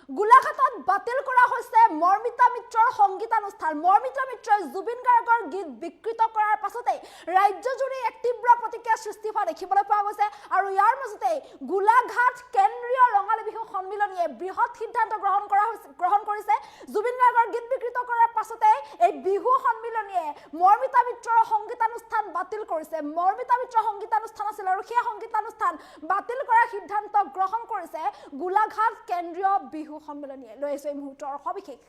গোলাঘাটত বাতিল কৰা হৈছে মৰ্মিতা মিত্ৰৰ সংগীতানুষ্ঠান। মৰ্মিতা মিত্ৰই জুবিন গাৰ্গৰ গীত বিকৃত কৰাৰ পাছতে ৰাজ্যজুৰি এক তীব্ৰ প্ৰতিক্ৰিয়া সৃষ্টি হোৱা দেখিবলৈ পোৱা গৈছে। আৰু ইয়াৰ মাজতে গোলাঘাট কেন্দ্ৰীয় ৰঙালী বিহু সন্মিলনীয়ে বৃহৎ সিদ্ধান্ত গ্ৰহণ কৰিছে। জুবিন গাৰ্গৰ গীত বিকৃত কৰাৰ পাছতে এই বিহু সন্মিলনীয়ে মৰ্মিতা মিত্ৰৰ সংগীতানুষ্ঠান বাতিল কৰিছে। মৰ্মিতা মিত্ৰৰ সংগীতানুষ্ঠান আছিল আৰু সেই সংগীতানুষ্ঠান বাতিল কৰাৰ সিদ্ধান্ত গ্ৰহণ কৰিছে গোলাঘাট কেন্দ্ৰীয় বিহু সন্মিলনীয়ে। লৈ আহিছো এই মুহূৰ্তৰ সবিশেষ।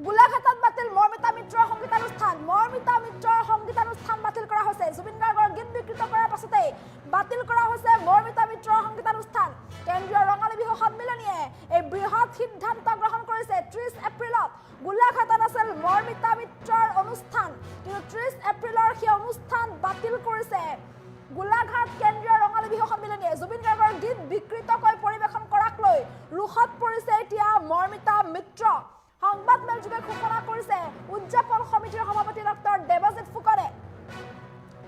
গোলাঘাটত বাতিল মৰ্মিতা মিত্ৰৰ সংগীতানুষ্ঠান। মৰ্মিতা মিত্ৰৰ সংগীতানুষ্ঠান বাতিল কৰা হৈছে। জুবিন গাৰ্গৰ গীত বিকৃত কৰাৰ পাছতে বাতিল কৰা হৈছে মৰ্মিতা মিত্ৰৰ সংগীতানুষ্ঠান। কেন্দ্ৰীয় ৰঙালী বিহু সন্মিলনীয়ে এই বৃহৎ সিদ্ধান্ত গ্ৰহণ কৰিছে। 30 এপ্ৰিলত গোলাঘাটত আছিল মৰ্মিতা মিত্ৰৰ অনুষ্ঠান, কিন্তু 30 এপ্ৰিলৰ সেই অনুষ্ঠান বাতিল কৰিছে গোলাঘাট কেন্দ্ৰীয় ৰঙালী বিহু সন্মিলনীয়ে। জুবিন গাৰ্গৰ গীত বিকৃতকৈ পৰিৱেশন কৰাক লৈ ৰোষত পৰিছে এতিয়া মৰ্মিতা মিত্ৰ। সংবাদ মেলযোগে ঘোষণা কৰিছে উদযাপন সমিতিৰ সভাপতি ডক্টৰ দেৱজিৎ ফুকনে।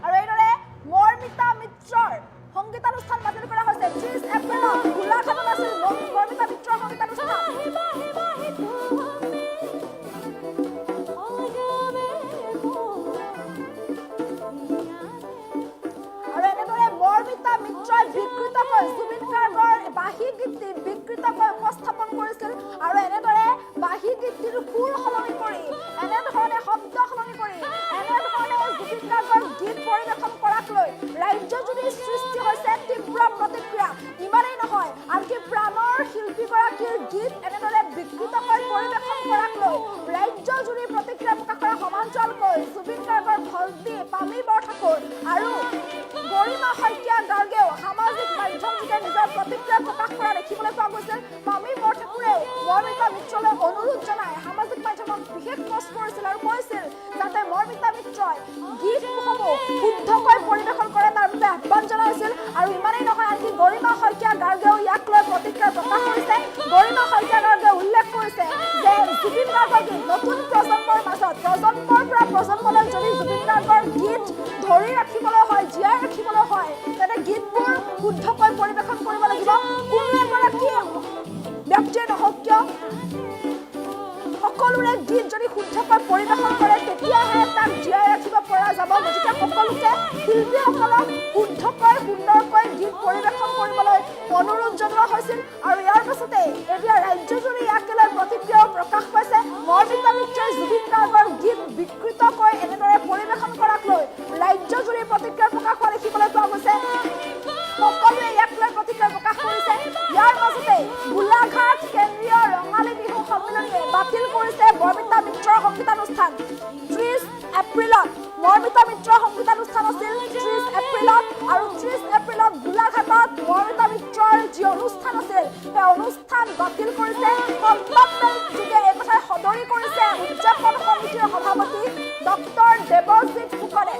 আৰু এইদৰে মৰ্মিতা মিত্ৰৰ সংগীতানুষ্ঠান বাতিল কৰা হৈছে। 30 এপ্ৰিলত গোলাঘাটত আছিল মৰ্মিতা মিত্ৰৰ সংগীতানুষ্ঠান। বিকৃতকৈ জুবিন গাৰ্গৰ বাঁহী গীতটি বিকৃতকৈ উপস্থাপন কৰিছিল আৰু এনেদৰে বাঁহী গীতটিৰ সুৰ সলনি কৰি এনেধৰণে শব্দ সলনি কৰি এনেধৰণে জুবিন গাৰ্গৰ গীত পৰিৱেশন কৰাক লৈ ৰাজ্যজুৰি সৃষ্টি হৈছে তীব্ৰ প্ৰতিক্ৰিয়া। ইমানেই নহয়, আনকি প্ৰাণৰ শিল্পীগৰাকীৰ গীত এনেদৰে বিকৃতকৈ পৰিৱেশন কৰাক লৈ ৰাজ্যজুৰি প্ৰতিক্ৰিয়া প্ৰকাশ কৰা সমান্তৰালকৈ জুবিন গাৰ্গৰ ভণ্টি পামী বৰঠাকুৰ আৰু গৰিমা শইকীয়া গাৰ্গেও সামাজিক মাধ্যমযোগে নিজৰ প্ৰতিক্ৰিয়া প্ৰকাশ কৰা দেখিবলৈ পোৱা গৈছিল। পামী বৰঠাকুৰেও মৰ্মিতা মিত্ৰলৈ অনুৰোধ জনাই সামাজিক মাধ্যমত বিশেষ পোষ্ট কৰিছিল আৰু কৈছিল যাতে মৰ্মিতা মিত্ৰই গীতসমূহ শুদ্ধকৈ পৰিৱেশন কৰে তাৰ বাবে আহ্বান জনাইছিল। আৰু ইমানেই নহয়, আনকি গৰিমা শইকীয়া গাৰ্গেও ইয়াক লৈ প্ৰতিক্ৰিয়া প্ৰকাশ কৰিছে। গৰিমা শইকীয়া গাৰ্গে উল্লেখ কৰিছে যে জুবিন গাৰ্গৰ গীত নতুন প্ৰজন্মৰ মাজত প্ৰজন্মৰ পৰা প্ৰজন্মলৈ যদি জুবিন গাৰ্গৰ গীত ধৰি ৰাখিবলৈ হয়, জীয়াই ৰাখিবলৈ হয়, তেনে গীতবোৰ শুদ্ধকৈ পৰিৱেশন কৰিব লাগিব। কোনো এগৰাকী ব্যক্তিয়ে নহওক কিয় সকলোৰে গীত যদি শুদ্ধকৈ পৰিৱেশন কৰে তেতিয়াহে তাক জীয়াই ৰাখিব পৰা যাব। গতিকে সকলোকে শিল্পীসকলক শুদ্ধকৈ সুন্দৰকৈ গীত পৰিৱেশন কৰিবলৈ অনুৰোধ জনোৱা হৈছিল। আৰু ইয়াৰ পাছতে এতিয়া ৰাজ্যজুৰি ইয়াকে লৈ প্ৰতিক্ৰিয়াও প্ৰকাশ পাইছে। মৰ্মিতা মিত্ৰই জুবিন গাৰ্গৰ গীত বিকৃতকৈ এনেদৰে পৰিৱেশন কৰাক লৈ ৰাজ্যজুৰি প্ৰতিক্ৰিয়া প্ৰকাশ হোৱা দেখিবলৈ পোৱা গৈছে। সকলোৱে ইয়াক লৈ প্ৰতিক্ৰিয়া প্ৰকাশ কৰিছে। ইয়াৰ মাজতে গোলাঘাট কেন্দ্ৰীয় ৰঙালী বিহু সন্মিলনীয়ে বাতিল কৰিছে মৰ্মিতা মিত্ৰৰ সংগীতানুষ্ঠান। 30 এপ্ৰিলত মৰ্মিতা মিত্ৰৰ সংগীতানুষ্ঠান আছিল 30 এপ্ৰিলত, আৰু 30 এপ্ৰিলত গোলাঘাটত মৰ্মিতা মিত্ৰৰ যি অনুষ্ঠান আছিল সেই অনুষ্ঠান বাতিল কৰিছে। সংবাদ মেলযোগে এই কথাই সদৰি কৰিছে উদযাপন সমিতিৰ সভাপতি ডক্টৰ দেৱজিৎ ফুকনে।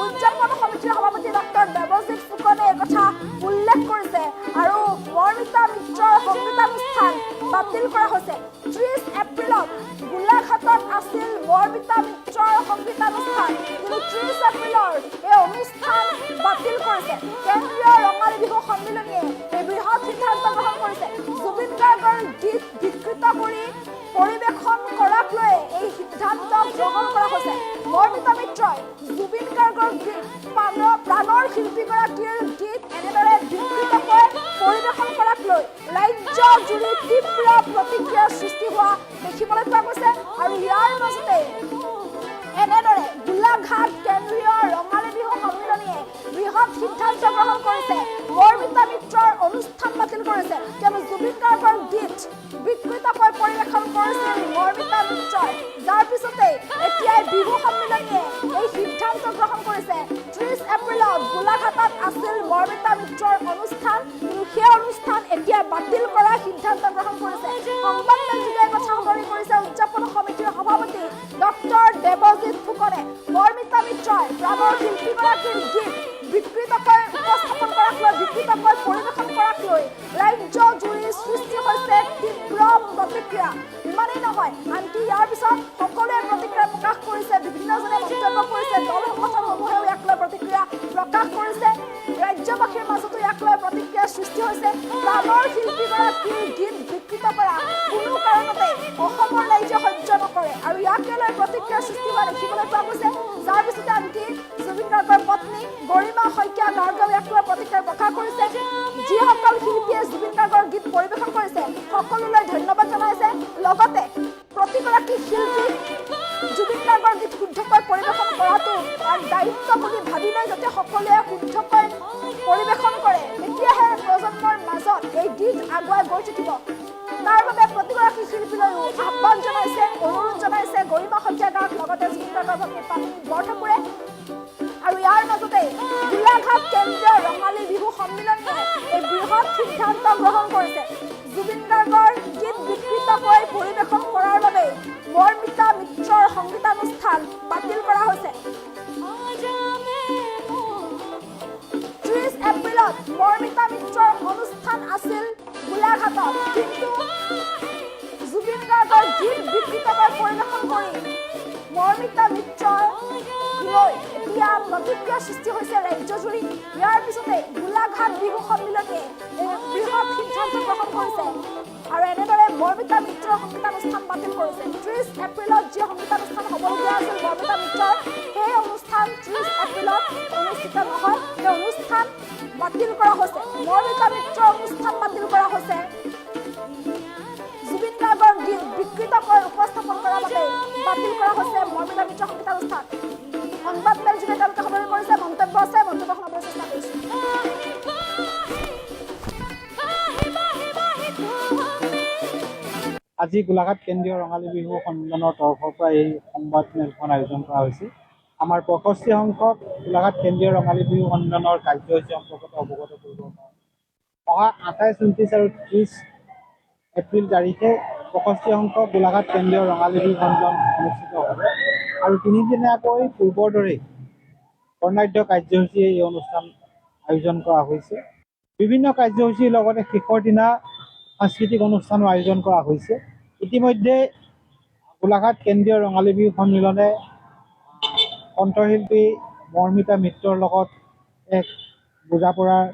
উদযাপন সমিতিৰ সভাপতি ডক্টৰ দেৱজিৎ ফুকনে এই কথা উল্লেখ কৰিছে। আৰু মৰ্মিতা মিত্ৰৰ সংগীতানুষ্ঠান বাতিল কৰা হৈছে। 30 এপ্ৰিলত গোলাঘাটত আছিল মৰ্মিতা মিত্ৰৰ সংগীতানুষ্ঠান, কিন্তু 30 এপ্ৰিলৰ এই অনুষ্ঠান বাতিল কৰিছে। কেন্দ্ৰীয় ৰঙালী বিহু সন্মিলনীয়ে এই বৃহৎ সিদ্ধান্ত গ্ৰহণ কৰিছে। জুবিন গাৰ্গৰ গীত বিকৃত কৰি পৰিৱেশন কৰাক লৈ এই সিদ্ধান্ত গ্ৰহণ কৰা হৈছে। মৰ্মিতা মিত্ৰই জুবিন গাৰ্গৰ গীত প্ৰাণৰ শিল্পীগৰাকীৰ গীত এনেদৰে বিকৃতকৈ পৰিৱেশন কৰাক লৈ ৰাজ্যজুৰি তীব্ৰ প্ৰতিক্ৰিয়াৰ সৃষ্টি হোৱা দেখিবলৈ পোৱা গৈছে। আৰু ইয়াৰ মাজতে এনেদৰে গোলাঘাট কেন্দ্ৰীয় ৰঙালী বিহু সন্মিলনীয়ে বৃহৎ সিদ্ধান্ত গ্ৰহণ কৰিছে। মৰ্মিতা মিত্ৰৰ অনুষ্ঠান বাতিল কৰিছে, কিয়নো জুবিন গাৰ্গৰ গীত বিকৃতকৈ পৰিৱেশন কৰিছিল মৰ্মিতা মিত্ৰই। যাৰ পিছতে এতিয়া বিহু সন্মিলনীয়ে এই সিদ্ধান্ত গ্ৰহণ কৰিছে। 30 এপ্ৰিলত গোলাঘাটত আছিল মৰ্মিতা মিত্ৰৰ অনুষ্ঠান, কিন্তু সেই অনুষ্ঠান এতিয়া বাতিল কৰাৰ সিদ্ধান্ত গ্ৰহণ কৰিছে। সংবাদ মেলযোগে কথা সদৰি কৰিছে উদযাপন সমিতিৰ সভাপতি ডক্টৰ দেৱজিৎ ফুকনে। মৰ্মিতা মিত্ৰই প্ৰাণৰ শিল্পীগৰাকীৰ গীত বিকৃতকৈ উপস্থাপন কৰাক লৈ বিকৃতকৈ পৰিৱেশন কৰাক লৈ ৰাজ্যজুৰি সৃষ্টি হৈছে তীব্ৰ প্ৰতিক্ৰিয়া। ইমানেই নহয়, আনকি ইয়াৰ পিছত সকলোৱে প্ৰতিক্ৰিয়া প্ৰকাশ কৰিছে। বিভিন্নজনে মন্তব্য কৰিছে, দল সংগঠনসমূহেও ইয়াক লৈ প্ৰতিক্ৰিয়া প্ৰকাশ কৰিছে। ৰাজ্যবাসীৰ মাজতো ইয়াক লৈ প্ৰতিক্ৰিয়াৰ সৃষ্টি হৈছে। প্ৰাণৰ শিল্পী গৰাকীৰ গীত বিকৃত কৰা কোনো কাৰণতে অসমৰ ৰাইজে সহ্য নকৰে আৰু ইয়াকে লৈ প্ৰতিক্ৰিয়াৰ সৃষ্টি হোৱা দেখিবলৈ পোৱা গৈছে যাৰ পিছতে আনকি জুবিন গাৰ্গৰ পত্নী গৰিমা শইকীয়া গাৰ্গেও ইয়াক লৈ প্ৰতিক্ৰিয়া প্ৰকাশ কৰিছে যিসকল শিল্পীয়ে জুবিন গাৰ্গৰ গীত পৰিৱেশন কৰিছে সকলোলৈ ধন্যবাদ জনাইছে লগতে প্ৰতিগৰাকী শিল্পীক জুবিন গাৰ্গৰ গীত শুদ্ধকৈ পৰিৱেশন কৰাটো এক দায়িত্ব বুলি ভাবি লৈ যাতে সকলোৱে শুদ্ধকৈ পৰিৱেশন কৰে তেতিয়াহে প্ৰজন্মৰ মাজত এই গীত আগুৱাই গৈ থাকিব তাৰ বাবে প্ৰতিগৰাকী শিল্পীলৈও আহ্বান জনাইছে অনুৰোধ জনাইছে গৰিমা শইকীয়া গাৰ্গ লগতে জুবিন গাৰ্গৰ ভগ্নী পানী বৰঠাকুৰে আৰু ইয়াৰ মাজতে গোলাঘাট কেন্দ্ৰীয় ৰঙালী বিহু সন্মিলনে এই বৃহৎ সিদ্ধান্ত গ্ৰহণ কৰিছে জুবিন গাৰ্গৰ গীত বিকৃতকৈ পৰিৱেশন কৰাৰ বাবে মৰ্মিতা মিত্ৰৰ সংগীতানুষ্ঠান বাতিল কৰা হৈছে 30 এপ্ৰিলত মৰ্মিতা মিত্ৰৰ অনুষ্ঠান আছিল গোলাঘাটত কিন্তু জুবিন গাৰ্গৰ গীত বিকৃতকৈ পৰিৱেশন কৰি মৰ্মিতা মিত্ৰৰ লৈ এতিয়া প্ৰতিক্ৰিয়াৰ সৃষ্টি হৈছে ৰাজ্যজুৰি ইয়াৰ পিছতে গোলাঘাট বিহু সন্মিলনে বৃহৎ সিদ্ধান্ত গ্ৰহণ কৰিছে আৰু এনেদৰে মৰ্মিতা মিত্ৰৰ সংগীতানুষ্ঠান বাতিল কৰিছে 30 এপ্ৰিলত যি সংগীতানুষ্ঠান হ'বলগীয়া আছিল মৰ্মিতা মিত্ৰৰ সেই অনুষ্ঠান 30 এপ্ৰিলত অনুষ্ঠিত নহয় সেই অনুষ্ঠান বাতিল কৰা হৈছে মৰ্মিতা মিত্ৰৰ অনুষ্ঠান বাতিল কৰা হৈছে জুবিন গাৰ্গৰ গীত বিকৃতকৈ উপস্থাপন কৰাৰ বাবে বাতিল কৰা হৈছে মৰ্মিতা মিত্ৰৰ সংগীতানুষ্ঠান সংবাদ মেলযোগে তেওঁলোকে সদৰি কৰিছে মন্তব্য আছে মন্তব্য শুনাবলৈ চেষ্টা কৰিছোঁ আজি গোলাঘাট কেন্দ্ৰীয় ৰঙালী বিহু সন্মিলনৰ তৰফৰ পৰা এই সংবাদ মেলখন আয়োজন কৰা হৈছিল আমাৰ 65 সংখ্যক গোলাঘাট কেন্দ্ৰীয় ৰঙালী বিহু সন্মিলনৰ কাৰ্যসূচী সম্পৰ্কত অৱগত কৰিবৰ কাৰণে অহা 28, 29 আৰু 30 এপ্ৰিল তাৰিখে 65 সংখ্যক গোলাঘাট কেন্দ্ৰীয় ৰঙালী বিহু সন্মিলন অনুষ্ঠিত হ'ব আৰু তিনিদিনীয়াকৈ পূৰ্বৰ দৰেই বৰ্ণাঢ্য কাৰ্যসূচীয়ে এই অনুষ্ঠান আয়োজন কৰা হৈছে বিভিন্ন কাৰ্যসূচীৰ লগতে শেষৰ দিনা সাংস্কৃতিক অনুষ্ঠানো আয়োজন কৰা হৈছে ইতিমধ্যে গোলাঘাট কেন্দ্ৰীয় ৰঙালী বিহু সন্মিলনে কণ্ঠশিল্পী মৰ্মিতা মিত্ৰৰ লগত এক বুজাপৰাৰ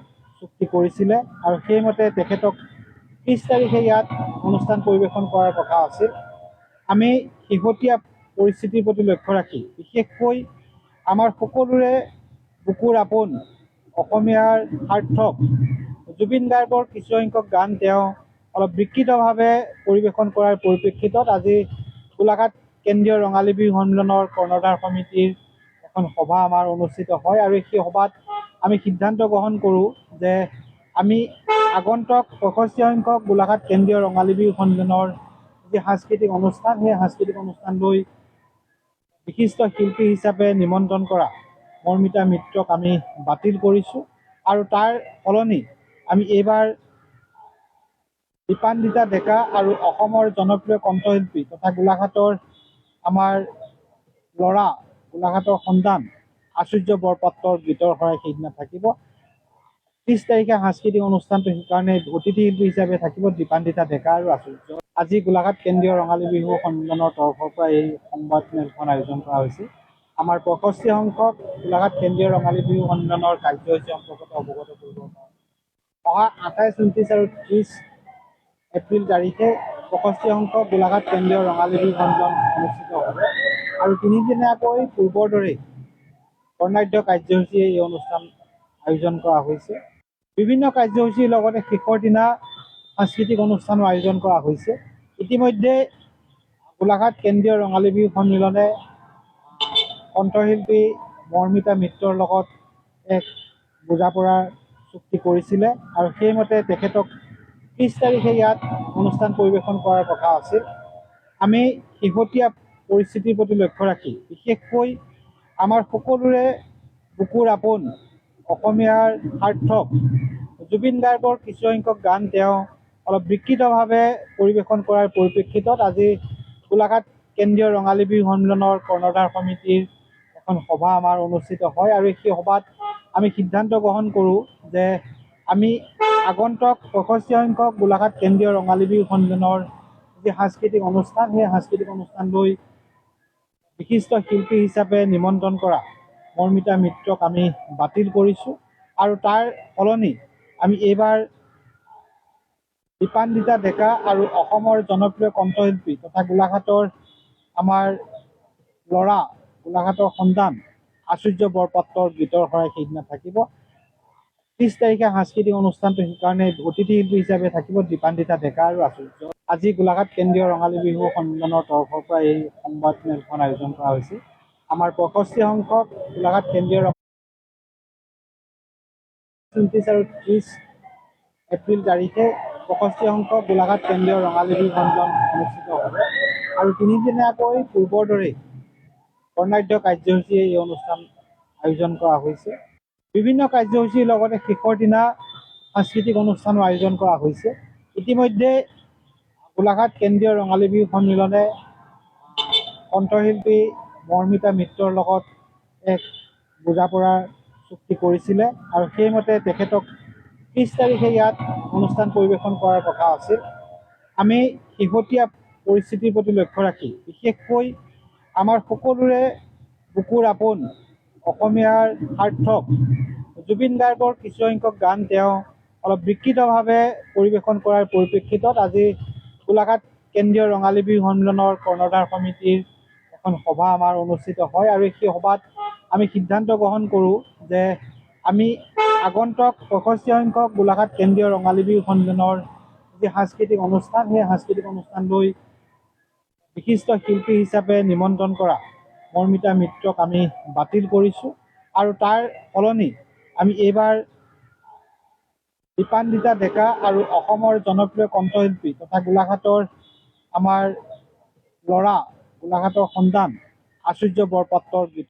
চুক্তি কৰিছিলে আৰু সেইমতে তেখেতক 30 তাৰিখে ইয়াত অনুষ্ঠান পৰিৱেশন কৰাৰ কথা আছিল আমি শেহতীয়া পৰিস্থিতিৰ প্ৰতি লক্ষ্য ৰাখি বিশেষকৈ আমাৰ সকলোৰে বুকুৰ আপোন অসমীয়াৰ সাৰ্থক জুবিন গাৰ্গৰ কিছুসংখ্যক গান তেওঁ অলপ বিকৃতভাৱে পৰিৱেশন কৰাৰ পৰিপ্ৰেক্ষিতত আজি গোলাঘাট কেন্দ্ৰীয় ৰঙালী বিহু সন্মিলনৰ কৰ্ণধাৰ সমিতিৰ এখন সভা আমাৰ অনুষ্ঠিত হয় আৰু সেই সভাত আমি সিদ্ধান্ত গ্ৰহণ কৰোঁ যে আমি আগন্তুক 65 সংখ্যক গোলাঘাট কেন্দ্ৰীয় ৰঙালী বিহু সন্মিলনৰ যি সাংস্কৃতিক অনুষ্ঠান সেই সাংস্কৃতিক অনুষ্ঠানলৈ বিশিষ্ট শিল্পী হিচাপে নিমন্ত্ৰণ কৰা মৰ্মিতা মিত্ৰক আমি বাতিল কৰিছোঁ আৰু তাৰ সলনি আমি এইবাৰ দীপান্বিতা ডেকা আৰু অসমৰ জনপ্ৰিয় কণ্ঠশিল্পী তথা গোলাঘাটৰ আমাৰ ল'ৰা গোলাঘাটৰ সন্তান আচুৰ্য বৰপাত্ৰৰ গীতৰ শৰাই সেইদিনা থাকিব 30 তাৰিখে সাংস্কৃতিক অনুষ্ঠানটো সেইকাৰণে অতিথি শিল্পী হিচাপে থাকিব দীপান্বিতা ডেকা আৰু আচুৰ্য আজি গোলাঘাট কেন্দ্ৰীয় ৰঙালী বিহু সন্মিলনৰ তৰফৰ পৰা এই সংবাদ মেলখন আয়োজন কৰা হৈছে আমাৰ 65 সংখ্যক গোলাঘাট কেন্দ্ৰীয় ৰঙালী বিহু সন্মিলনৰ কাৰ্যসূচী সম্পৰ্কত অৱগত কৰিবৰ কাৰণে অহা 28, 29 আৰু 30 এপ্ৰিল তাৰিখে 65 সংখ্যক গোলাঘাট কেন্দ্ৰীয় ৰঙালী বিহু সন্মিলন অনুষ্ঠিত হ'ব আৰু তিনিদিনীয়াকৈ পূৰ্বৰ দৰেই বৰ্ণাঢ্য কাৰ্যসূচীয়ে এই অনুষ্ঠান আয়োজন কৰা হৈছে বিভিন্ন কাৰ্যসূচীৰ লগতে শেষৰ দিনা সাংস্কৃতিক অনুষ্ঠানো আয়োজন কৰা হৈছে ইতিমধ্যে গোলাঘাট কেন্দ্ৰীয় ৰঙালী বিহু সন্মিলনে কণ্ঠশিল্পী মৰ্মিতা মিত্ৰৰ লগত এক বুজাপৰাৰ চুক্তি কৰিছিলে আৰু সেইমতে তেখেতক 30 তাৰিখে ইয়াত অনুষ্ঠান পৰিৱেশন কৰাৰ কথা আছিল আমি শেহতীয়া পৰিস্থিতিৰ প্ৰতি লক্ষ্য ৰাখি বিশেষকৈ আমাৰ সকলোৰে বুকুৰ আপোন অসমীয়াৰ সাৰ্থক জুবিন গাৰ্গৰ কিছুসংখ্যক গান তেওঁ অলপ বিকৃতভাৱে পৰিৱেশন কৰাৰ পৰিপ্ৰেক্ষিতত আজি গোলাঘাট কেন্দ্ৰীয় ৰঙালী বিহু সন্মিলনৰ কৰ্ণধাৰ সমিতিৰ এখন সভা আমাৰ অনুষ্ঠিত হয় আৰু সেই সভাত আমি সিদ্ধান্ত গ্ৰহণ কৰোঁ যে আমি আগন্তুক 65 সংখ্যক গোলাঘাট কেন্দ্ৰীয় ৰঙালী বিহু সন্মিলনৰ যি সাংস্কৃতিক অনুষ্ঠান সেই সাংস্কৃতিক অনুষ্ঠানলৈ বিশিষ্ট শিল্পী হিচাপে নিমন্ত্ৰণ কৰা মৰ্মিতা মিত্ৰক আমি বাতিল কৰিছোঁ আৰু তাৰ সলনি আমি এইবাৰ দীপান্বিতা ডেকা আৰু অসমৰ জনপ্ৰিয় কণ্ঠশিল্পী তথা গোলাঘাটৰ আমাৰ ল'ৰা, গোলাঘাটৰ সন্তান আচুৰ্য বৰপাত্ৰৰ গীতৰ শৰাই সেইদিনা থাকিব। 30 তাৰিখে সাংস্কৃতিক অনুষ্ঠানটো সেইকাৰণে অতিথি শিল্পী হিচাপে থাকিব দীপান্বিতা ডেকা আৰু আচুৰ্য। আজি গোলাঘাট কেন্দ্ৰীয় ৰঙালী বিহু সন্মিলনৰ তৰফৰ পৰা এই সংবাদমেলখন আয়োজন কৰা হৈছে। আমাৰ 65 সংখ্যক গোলাঘাট কেন্দ্ৰীয় 29 আৰু 30 এপ্ৰিল তাৰিখে 65 সংখ্যক গোলাঘাট কেন্দ্ৰীয় ৰঙালী বিহু সন্মিলন অনুষ্ঠিত হ'ব আৰু তিনিদিনীয়াকৈ পূৰ্বৰ দৰেই বৰ্ণাঢ্য কাৰ্যসূচীয়ে এই অনুষ্ঠান আয়োজন কৰা হৈছে। বিভিন্ন কাৰ্যসূচীৰ লগতে শেষৰ দিনা সাংস্কৃতিক অনুষ্ঠানো আয়োজন কৰা হৈছে। ইতিমধ্যে গোলাঘাট কেন্দ্ৰীয় ৰঙালী বিহু সন্মিলনে কণ্ঠশিল্পী মৰ্মিতা মিত্ৰৰ লগত এক বুজাপৰা চুক্তি কৰিছিলে আৰু সেইমতে তেখেতক 30 তাৰিখে ইয়াত অনুষ্ঠান পৰিৱেশন কৰাৰ কথা আছিল। আমি শেহতীয়া পৰিস্থিতিৰ প্ৰতি লক্ষ্য ৰাখি বিশেষকৈ আমাৰ সকলোৰে বুকুৰ আপোন অসমীয়াৰ সাৰ্থক জুবিন গাৰ্গৰ কিছুসংখ্যক গান তেওঁ অলপ বিকৃতভাৱে পৰিৱেশন কৰাৰ পৰিপ্ৰেক্ষিতত আজি গোলাঘাট কেন্দ্ৰীয় ৰঙালী বিহু সন্মিলনৰ কৰ্ণধাৰ সমিতিৰ এখন সভা আমাৰ অনুষ্ঠিত হয় আৰু সেই সভাত আমি সিদ্ধান্ত গ্ৰহণ কৰোঁ যে আমি আগন্তুক 65 সংখ্যক গোলাঘাট কেন্দ্ৰীয় ৰঙালী বিহু সন্মিলনৰ যি সাংস্কৃতিক অনুষ্ঠান, সেই সাংস্কৃতিক অনুষ্ঠানলৈ বিশিষ্ট শিল্পী হিচাপে নিমন্ত্ৰণ কৰা মৰ্মিতা মিত্ৰক আমি বাতিল কৰিছোঁ আৰু তাৰ সলনি আমি এইবাৰ দীপান্বিতা ডেকা আৰু অসমৰ জনপ্ৰিয় কণ্ঠশিল্পী তথা গোলাঘাটৰ আমাৰ ল'ৰা, গোলাঘাটৰ সন্তান আচুৰ্য বৰপাত্ৰৰ গীত